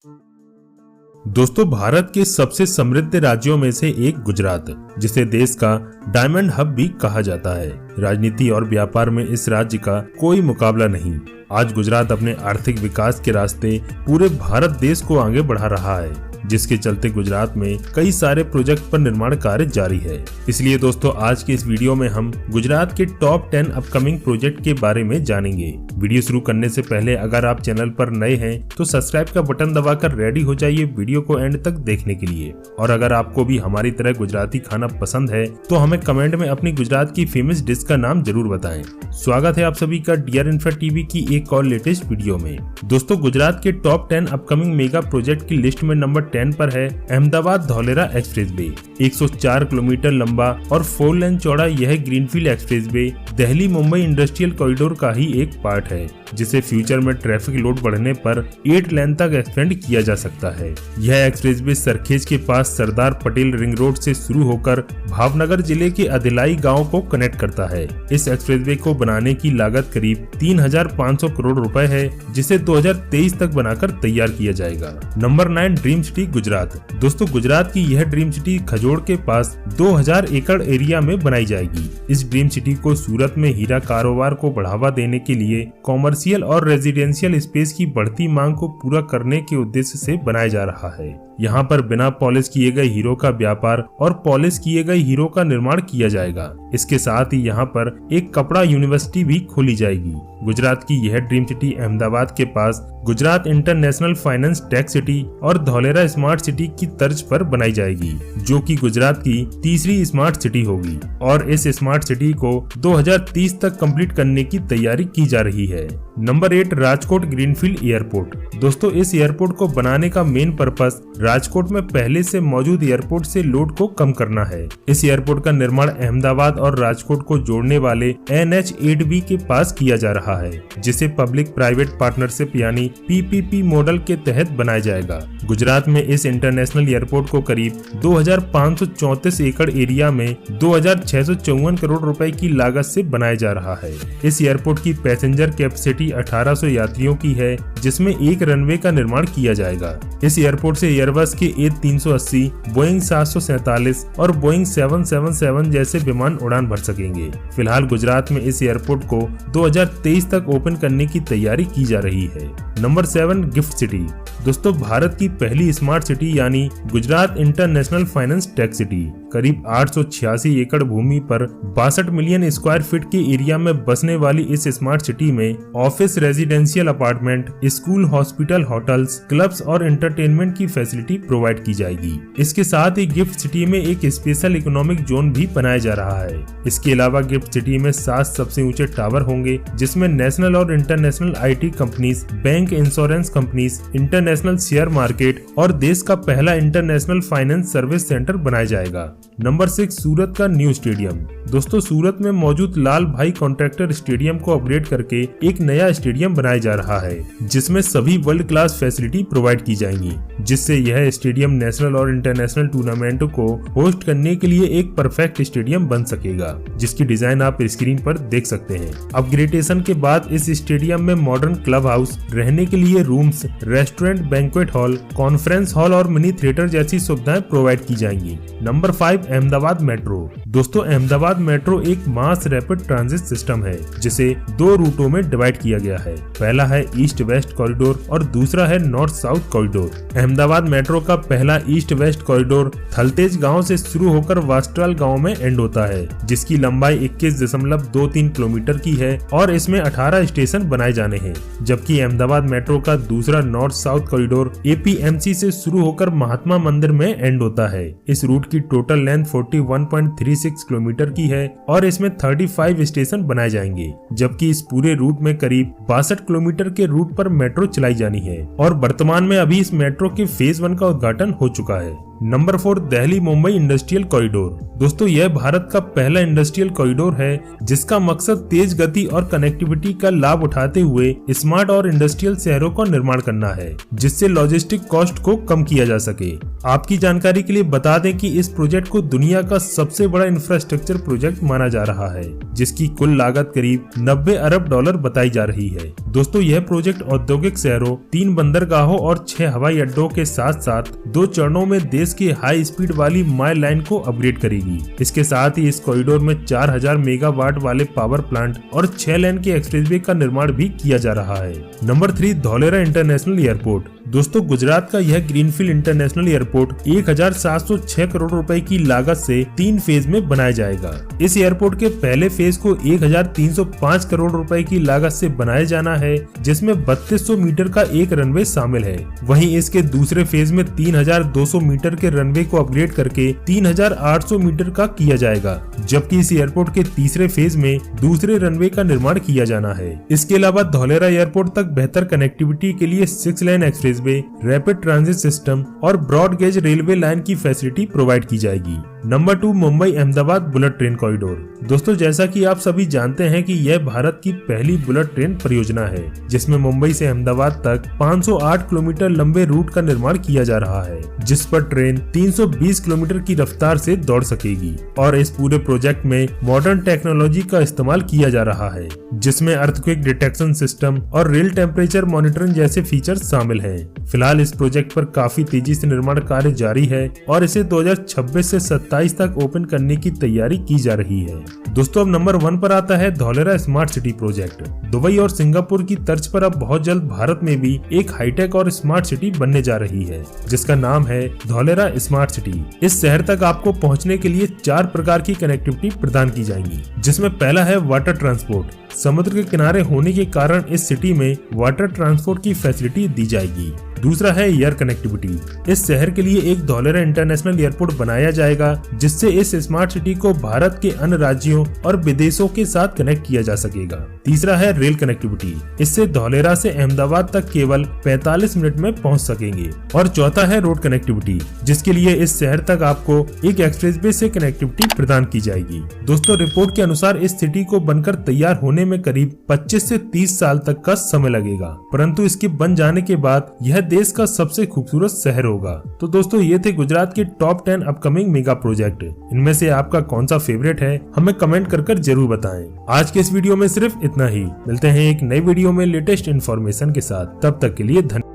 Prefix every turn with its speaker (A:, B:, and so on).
A: दोस्तों, भारत के सबसे समृद्ध राज्यों में से एक गुजरात, जिसे देश का डायमंड हब भी कहा जाता है। राजनीति और व्यापार में इस राज्य का कोई मुकाबला नहीं। आज गुजरात अपने आर्थिक विकास के रास्ते पूरे भारत देश को आगे बढ़ा रहा है, जिसके चलते गुजरात में कई सारे प्रोजेक्ट पर निर्माण कार्य जारी है। इसलिए दोस्तों, आज के इस वीडियो में हम गुजरात के टॉप 10 अपकमिंग प्रोजेक्ट के बारे में जानेंगे। वीडियो शुरू करने से पहले अगर आप चैनल पर नए हैं तो सब्सक्राइब का बटन दबाकर रेडी हो जाइए वीडियो को एंड तक देखने के लिए। और अगर आपको भी हमारी तरह गुजराती खाना पसंद है तो हमें कमेंट में अपनी गुजरात की फेमस डिश का नाम जरूर बताएं। स्वागत है आप सभी का डीआर इन्फ्रा टीवी की एक और लेटेस्ट वीडियो में। दोस्तों, गुजरात के टॉप 10 अपकमिंग मेगा प्रोजेक्ट की लिस्ट में नंबर 10 पर है अहमदाबाद धौलेरा एक्सप्रेसवे। 104 किलोमीटर लंबा और 4 लेन चौड़ा यह greenfield expressway Delhi Mumbai industrial corridor का ही एक पार्ट है, जिसे फ्यूचर में ट्रैफिक लोड बढ़ने पर 8 लेन तक एक्सटेंड किया जा सकता है। यह एक्सप्रेसवे सरखेज के पास सरदार पटेल रिंग रोड से शुरू होकर भावनगर जिले के अदिलाई गांव को कनेक्ट करता है। इस एक्सप्रेसवे को बनाने की लागत करीब 3500 करोड़ रुपए है, जिसे 2023 तक बनाकर तैयार किया जाएगा। Number 9 dream city Gujarat. दोस्तों, गुजरात की यह ड्रीम सिटी खजोड़ के पास 2000 एकड़ एरिया में बनाई जाएगी। इस ड्रीम सिटी को सूरत में हीरा कारोबार को बढ़ावा देने के लिए कॉमर्शियल और रेजिडेंशियल स्पेस की बढ़ती मांग को पूरा करने के उद्देश्य से बनाया जा रहा है। यहाँ पर बिना पॉलिश किए गए हीरो का व्यापार और पॉलिश किए गए हीरो का निर्माण किया जाएगा। इसके साथ ही यहाँ पर एक कपड़ा यूनिवर्सिटी भी खोली जाएगी। गुजरात की यह ड्रीम सिटी अहमदाबाद के पास Gujarat international finance tech city और धौलेरा स्मार्ट सिटी की तर्ज पर बनाई जाएगी, जो कि गुजरात की तीसरी स्मार्ट सिटी होगी। और इस स्मार्ट सिटी को 2030 तक कंप्लीट करने की तैयारी की जा रही है। Number 8 Rajkot greenfield airport. दोस्तों, इस एयरपोर्ट को बनाने का मेन पर्पस राजकोट में पहले से मौजूद एयरपोर्ट से लोड को कम करना है। इस एयरपोर्ट का निर्माण अहमदाबाद और राजकोट को जोड़ने वाले NH8B के पास किया जा रहा है, जिसे पब्लिक प्राइवेट पार्टनरशिप यानी PPP मॉडल के तहत बनाया जाएगा। गुजरात में इस इंटरनेशनल एयरपोर्ट को करीब 2534 एकड़ एरिया में 2654 करोड़ रुपए की लागत से बनाया जा रहा है। इस एयरपोर्ट की पैसेंजर कैपेसिटी 1800 यात्रियों की है, जिसमें एक रनवे का निर्माण किया जाएगा। इस एयरपोर्ट से एयरबस के A380, बोइंग 747 और बोइंग 777 जैसे विमान उड़ान भर सकेंगे। फिलहाल गुजरात में इस एयरपोर्ट को 2023 तक ओपन करने की तैयारी की जा रही है। Number 7 gift city. दोस्तों, भारत की पहली स्मार्ट सिटी यानी Gujarat international finance tech city करीब 886 एकड़ भूमि पर 62 मिलियन स्क्वायर फीट के एरिया में बसने वाली इस स्मार्ट सिटी में office, residential apartment, school, hospital, hotels, clubs और एंटरटेनमेंट की फैसिलिटी प्रोवाइड की जाएगी। इसके साथ ही गिफ्ट सिटी में एक स्पेशल इकोनॉमिक जोन भी बनाया जा रहा है। इसके अलावा गिफ्ट सिटी में 7 सबसे ऊंचे टावर होंगे, जिसमें नेशनल और international IT companies, bank, insurance companies, international share market और देश का पहला इंटरनेशनल फाइनेंस सर्विस सेंटर बनाया जाएगा। नंबर 6 सूरत का न्यू स्टेडियम। दोस्तों, सूरत में मौजूद लाल भाई कॉन्ट्रैक्टर स्टेडियम को अपग्रेड करके एक नया स्टेडियम बनाया जा रहा है, जिसमें सभी वर्ल्ड क्लास फैसिलिटी प्रोवाइड की जाएंगी, जिससे यह स्टेडियम नेशनल और इंटरनेशनल टूर्नामेंटों को होस्ट करने के लिए एक परफेक्ट स्टेडियम बन सकेगा, जिसकी डिजाइन आप स्क्रीन पर देख सकते हैं। अपग्रेडेशन के बाद इस स्टेडियम में मॉडर्न क्लब हाउस, रहने के लिए rooms, restaurant, banquet hall, conference hall और मिनी थिएटर जैसी सुविधाएं प्रोवाइड की जाएंगी। Number 5 Ahmedabad metro. दोस्तों, अहमदाबाद मेट्रो एक मास रैपिड ट्रांजिट सिस्टम है, जिसे 2 रूटों में डिवाइड किया गया है। पहला है ईस्ट वेस्ट कॉरिडोर और दूसरा है north south corridor. Ahmedabad metro का पहला ईस्ट वेस्ट कॉरिडोर थलतेज गांव से शुरू होकर वास्ट्राल गांव में एंड होता है, जिसकी लंबाई 21.23 किलोमीटर की है और इसमें 18 स्टेशन बनाए जाने हैं। जबकि अहमदाबाद मेट्रो का दूसरा नॉर्थ साउथ कॉरिडोर APMC से शुरू होकर महात्मा मंदिर में एंड होता है। इस रूट की टोटल लेंथ 41.36 किलोमीटर की है और इसमें 35 स्टेशन बनाए जाएंगे, जबकि इस पूरे रूट में करीब 62 किलोमीटर के रूट पर मेट्रो चलाई जानी है और वर्तमान में अभी इस मेट्रो के फेज 1 का उद्घाटन हो चुका है। Number 4 Delhi Mumbai industrial corridor. दोस्तों यह भारत का पहला इंडस्ट्रियल कॉरिडोर है जिसका मकसद तेज गति और कनेक्टिविटी का लाभ उठाते हुए स्मार्ट और इंडस्ट्रियल शहरों का निर्माण करना है, जिससे लॉजिस्टिक कॉस्ट को कम किया जा सके। आपकी जानकारी के लिए बता दें कि इस प्रोजेक्ट को दुनिया का सबसे बड़ा इंफ्रास्ट्रक्चर प्रोजेक्ट माना जा रहा है, जिसकी कुल लागत करीब 90 अरब डॉलर बताई जा रही है। दोस्तों यह प्रोजेक्ट औद्योगिक शहरों, 3 बंदरगाहों और 6 हवाई अड्डों के साथ साथ 2 चरणों में देश की हाई स्पीड वाली माइल लाइन को अपग्रेड करेगी। इसके साथ ही इस कॉरिडोर में 4000 मेगावाट वाले पावर प्लांट और 6 लेन के एक्सप्रेसवे का निर्माण भी किया जा रहा है। Number 3 Dholera international airport. दोस्तों गुजरात का यह ग्रीनफील्ड इंटरनेशनल एयरपोर्ट 1706 करोड़ रुपए की लागत से 3 फेज में बनाया जाएगा। इस एयरपोर्ट के पहले फेज को 1305 करोड़ रुपए की लागत से बनाया जाना है, जिसमें 3200 मीटर का एक रनवे शामिल है। वहीं इसके दूसरे फेज में 3200 मीटर के रनवे को अपग्रेड करके 3800 मीटर का किया जाएगा, जबकि इस एयरपोर्ट के तीसरे फेज में दूसरे रनवे का निर्माण किया जाना है। इसके अलावा धौलेरा एयरपोर्ट तक बेहतर कनेक्टिविटी के लिए 6 लेन एक्सप्रेसवे, रैपिड ट्रांजिट सिस्टम और ब्रॉड गेज रेलवे लाइन की फैसिलिटी प्रोवाइड की जाएगी। Number 2 Mumbai Ahmedabad bullet train corridor. दोस्तों जैसा कि आप सभी जानते हैं कि यह भारत की पहली बुलेट ट्रेन परियोजना है, जिसमें मुंबई से अहमदाबाद तक 508 किलोमीटर लंबे रूट का निर्माण किया जा रहा है, जिस पर ट्रेन 320 किलोमीटर की रफ्तार से दौड़ सकेगी। और इस पूरे प्रोजेक्ट में मॉडर्न टेक्नोलॉजी का इस्तेमाल किया जा रहा है, जिसमें अर्थक्वेक डिटेक्शन सिस्टम और रियल टेम्परेचर मॉनिटरिंग जैसे फीचर्स शामिल हैं। फिलहाल इस प्रोजेक्ट पर काफी तेजी से निर्माण कार्य जारी है और इसे 2026 से 27 तक ओपन करने की तैयारी की जा रही है। दोस्तों अब नंबर 1 पर आता है Dholera smart city project. Dubai और सिंगापुर की तर्ज पर अब बहुत जल्द भारत में भी एक हाईटेक और स्मार्ट सिटी बनने जा रही है, जिसका नाम है धौलेरा स्मार्ट सिटी। इस शहर तक आपको पहुंचने के लिए 4 प्रकार की कनेक्टिविटी प्रदान की जाएंगी, जिसमें पहला है वाटर ट्रांसपोर्ट। समुद्र के किनारे होने के कारण इस सिटी में वाटर ट्रांसपोर्ट की फैसिलिटी दी जाएगी। दूसरा है एयर कनेक्टिविटी। इस शहर के लिए एक धौलेरा इंटरनेशनल एयरपोर्ट बनाया जाएगा, जिससे इस स्मार्ट सिटी को भारत के अन्य राज्यों और विदेशों के साथ कनेक्ट किया जा सकेगा। तीसरा है रेल कनेक्टिविटी। इससे धौलेरा से अहमदाबाद तक केवल 45 मिनट में पहुंच सकेंगे। और चौथा है रोड कनेक्टिविटी, जिसके लिए इस शहर तक आपको एक एक्सप्रेसवे से कनेक्टिविटी प्रदान की जाएगी। दोस्तों रिपोर्ट के अनुसार इस सिटी को बनकर तैयार होने में करीब 25 से 30 साल तक का समय लगेगा, परंतु इसके बन जाने के बाद यह देश का सबसे खूबसूरत शहर होगा। तो दोस्तों ये थे गुजरात के टॉप 10 अपकमिंग मेगा प्रोजेक्ट। इनमें से आपका कौन सा फेवरेट है हमें कमेंट कर जरूर बताएं। आज के इस वीडियो में सिर्फ इतना ही। मिलते हैं एक नई वीडियो में लेटेस्ट इन्फॉर्मेशन के साथ। तब तक के लिए धन्यवाद।